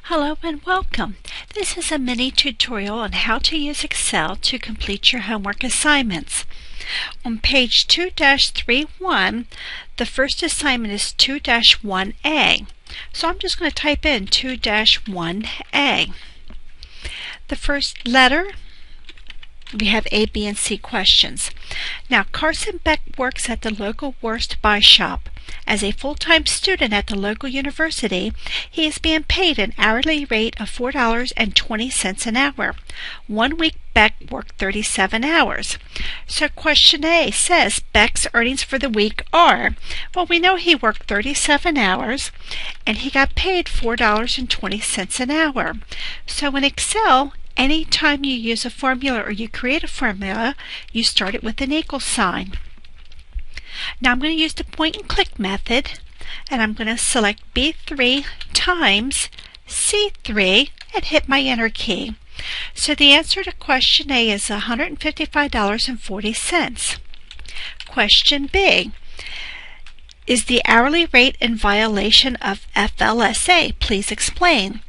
Hello and welcome. This is a mini tutorial on how to use Excel to complete your homework assignments. On page 2-31, the first assignment is 2-1A. So I'm just going to type in 2-1A. The first letter, we have A, B, and C questions. Now, Carson Beck works at the local Worst Buy shop. As a full-time student at the local university, he is being paid an hourly rate of $4.20 an hour. 1 week Beck worked 37 hours. So question A says Beck's earnings for the week are, well, we know he worked 37 hours and he got paid $4.20 an hour. So in Excel, anytime you use a formula or you create a formula, you start it with an equal sign. Now I'm going to use the point and click method, and I'm going to select B3 times C3 and hit my enter key. So the answer to question A is $155.40. Question B. Is the hourly rate in violation of FLSA? Please explain.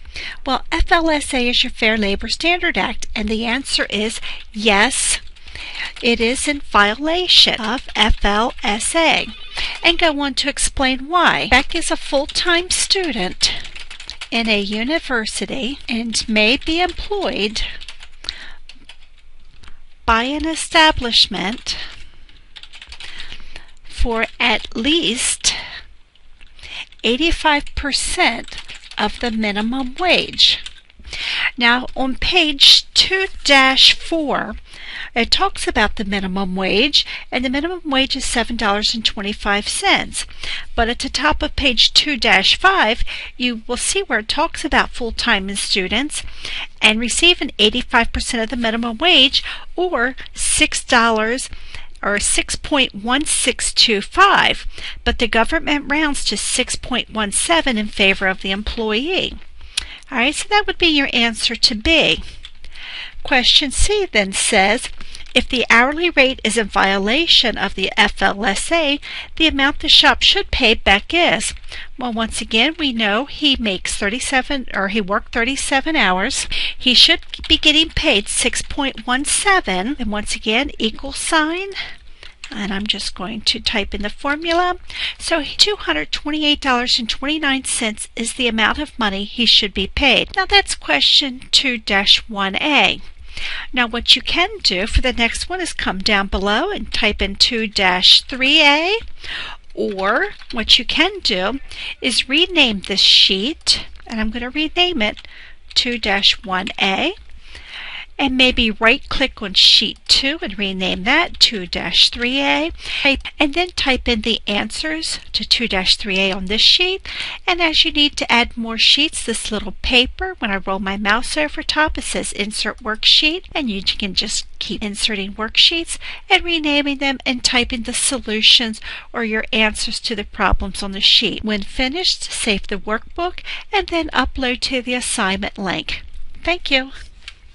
Well, FLSA is your Fair Labor Standard Act, and the answer is yes. It is in violation of FLSA, and go on to explain why. Beck is a full-time student in a university and may be employed by an establishment for at least 85% of the minimum wage. Now on page 2-4, it talks about the minimum wage, and the minimum wage is $7.25. But at the top of page 2-5, you will see where it talks about full-time students and receiving 85% of the minimum wage, or $6 or 6.1625, but the government rounds to 6.17 in favor of the employee. All right, so that would be your answer to B. Question C then says, if the hourly rate is in violation of the FLSA, the amount the shop should pay Beck is. Well, once again, we know he worked 37 hours. He should be getting paid 6.17, and once again, equal sign. And I'm just going to type in the formula. So $228.29 is the amount of money he should be paid. Now that's question 2-1A. Now what you can do for the next one is come down below and type in 2-3A, or what you can do is rename this sheet, and I'm going to rename it 2-1A, and maybe right click on sheet 2 and rename that 2-3A, and then type in the answers to 2-3A on this sheet. And as you need to add more sheets, this little paper, when I roll my mouse over top, it says insert worksheet, and you can just keep inserting worksheets and renaming them and typing the solutions or your answers to the problems on the sheet. When finished, save the workbook and then upload to the assignment link. Thank you.